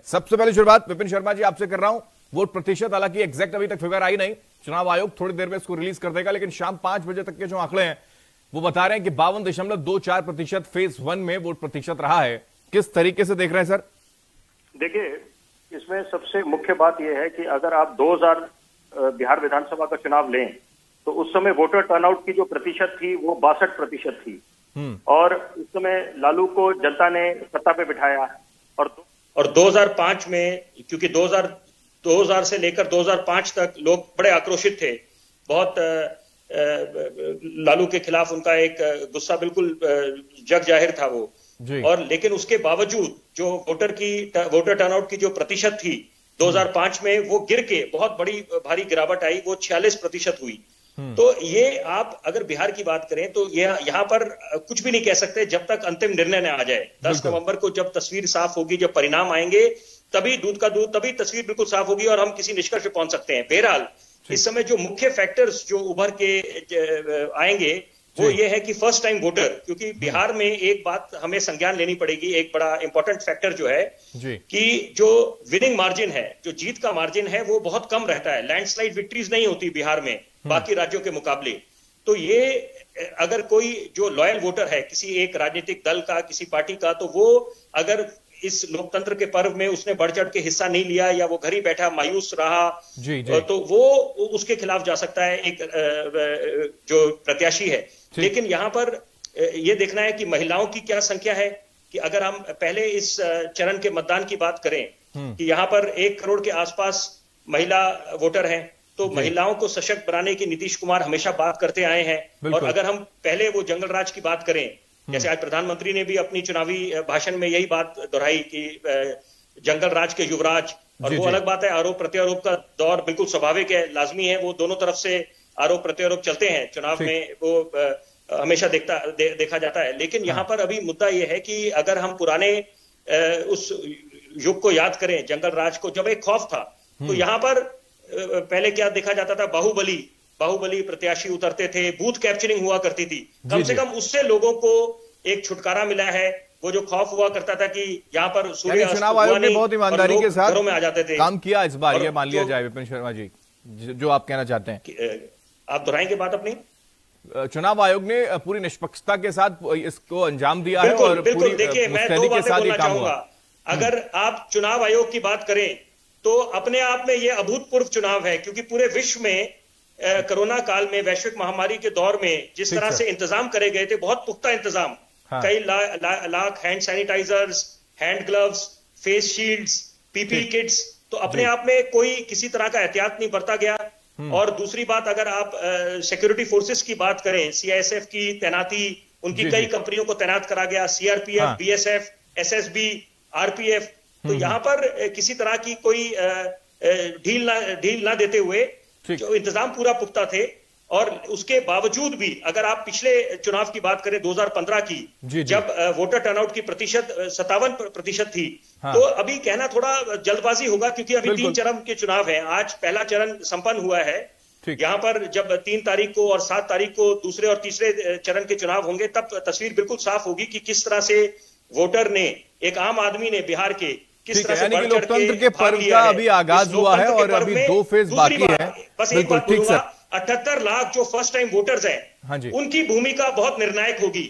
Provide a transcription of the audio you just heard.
सबसे पहले शुरुआत विपिन शर्मा जी आपसे कर रहा हूं। वोट प्रतिशत, हालांकि एग्जैक्ट अभी तक फिगर आई नहीं, चुनाव आयोग थोड़ी देर में इसको रिलीज कर देगा, लेकिन शाम 5 बजे तक के जो आंकड़े हैं वो बता रहे हैं कि 52.24% फेज 1 में वोट प्रतिशत रहा है। किस तरीके से देख रहे हैं सर? देखिए, इसमें सबसे मुख्य बात यह है कि अगर आप 2000 बिहार विधानसभा का चुनाव लें तो उस समय वोटर टर्नआउट की जो प्रतिशत थी वो 62% थी और उस समय लालू को जनता ने सत्ता पे बिठाया। और 2005 में, क्योंकि 2000 से लेकर 2005 तक लोग बड़े आक्रोशित थे, बहुत लालू के खिलाफ उनका एक गुस्सा बिल्कुल जग जाहिर था वो। और लेकिन उसके बावजूद जो वोटर टर्नआउट की जो प्रतिशत थी 2005 में, वो गिर के बहुत बड़ी भारी गिरावट आई, वो 46% हुई। तो ये आप अगर बिहार की बात करें तो ये यहाँ पर कुछ भी नहीं कह सकते जब तक अंतिम निर्णय न आ जाए। 10 नवंबर को जब तस्वीर साफ होगी, जब परिणाम आएंगे, तभी दूध का दूध, तभी तस्वीर बिल्कुल साफ होगी और हम किसी निष्कर्ष पे पहुंच सकते हैं। बहरहाल इस समय जो मुख्य फैक्टर्स जो उभर के आएंगे वो ये है कि फर्स्ट टाइम वोटर, क्योंकि बिहार में एक बात हमें संज्ञान लेनी पड़ेगी, एक बड़ा इंपॉर्टेंट फैक्टर जो है कि जो विनिंग मार्जिन है, जो जीत का मार्जिन है, वो बहुत कम रहता है। लैंडस्लाइड विक्ट्रीज नहीं होती बिहार में बाकी राज्यों के मुकाबले। तो ये अगर कोई जो लॉयल वोटर है किसी एक राजनीतिक दल का, किसी पार्टी का, तो वो अगर इस लोकतंत्र के पर्व में उसने बढ़ चढ़ के हिस्सा नहीं लिया या वो घर ही बैठा मायूस रहा, तो वो उसके खिलाफ जा सकता है एक जो प्रत्याशी है। लेकिन यहाँ पर ये देखना है कि महिलाओं की क्या संख्या है, कि अगर हम पहले इस चरण के मतदान की बात करें कि यहाँ पर 1 करोड़ के आसपास महिला वोटर हैं, तो महिलाओं को सशक्त बनाने की नीतीश कुमार हमेशा बात करते आए हैं। और अगर हम पहले वो जंगल राज की बात करें, जैसे आज प्रधानमंत्री ने भी अपनी चुनावी भाषण में यही बात दोहराई कि जंगल राज के युवराज, और वो अलग बात है, आरोप प्रत्यारोप का दौर बिल्कुल स्वाभाविक है, लाजमी है, वो दोनों तरफ से आरोप प्रत्यारोप चलते हैं चुनाव में, वो हमेशा देखा जाता है। लेकिन यहाँ पर अभी मुद्दा ये है कि अगर हम पुराने उस युग को याद करें, जंगल राज को, जब एक खौफ था, तो यहाँ पर पहले क्या देखा जाता था, बाहुबली प्रत्याशी उतरते थे, बूथ कैप्चरिंग हुआ करती थी, कम से कम उससे लोगों को एक छुटकारा मिला है। वो जो खौफ हुआ करता था कि यहाँ पर सूर्य चुनाव आयोग ने बहुत ईमानदारी के साथ घरों में आ जाते थे, काम किया इस बार, ये मान लिया जाए। विपिन शर्मा जी, जो आप कहना चाहते हैं, आप दोहराएंगे बात अपनी? चुनाव आयोग ने पूरी निष्पक्षता के साथ इसको अंजाम दिया है और बिल्कुल। देखिए, मैं 2 बातें बोलना चाहूंगा। अगर आप चुनाव आयोग की बात करें तो अपने आप में यह अभूतपूर्व चुनाव है, क्योंकि पूरे विश्व में कोरोना काल में, वैश्विक महामारी के दौर में जिस तरह से इंतजाम करे गए थे, बहुत पुख्ता इंतजाम, कई lakh hand sanitisers, hand gloves, face shields, PPE kits, तो अपने आप में कोई किसी तरह का एहतियात नहीं बरता गया। और दूसरी बात, अगर आप सिक्योरिटी फोर्सेस की बात करें, सीआईएसएफ की तैनाती, उनकी कई कंपनियों को तैनात करा गया, सीआरपीएफ, बीएसएफ, एसएसबी, आरपीएफ, तो यहाँ पर किसी तरह की कोई ढील ना देते हुए जो इंतजाम पूरा पुख्ता थे। और उसके बावजूद भी अगर आप पिछले चुनाव की बात करें 2015 की, जब वोटर टर्नआउट की प्रतिशत 57% थी, तो अभी कहना थोड़ा जल्दबाजी होगा, क्योंकि अभी 3 चरण के चुनाव हैं। आज पहला चरण संपन्न हुआ है, यहाँ पर जब 3 तारीख को और 7 तारीख को दूसरे और तीसरे चरण के चुनाव होंगे, तब तस्वीर बिल्कुल साफ होगी कि किस तरह से वोटर ने, एक आम आदमी ने बिहार के किस तरह से लोकतंत्र के पर्व का अभी आगाज हुआ है और अभी 2 फेज बाकी है। बस एक बात बोलूंगा, 78 लाख जो फर्स्ट टाइम वोटर्स हैं, उनकी भूमिका बहुत निर्णायक होगी,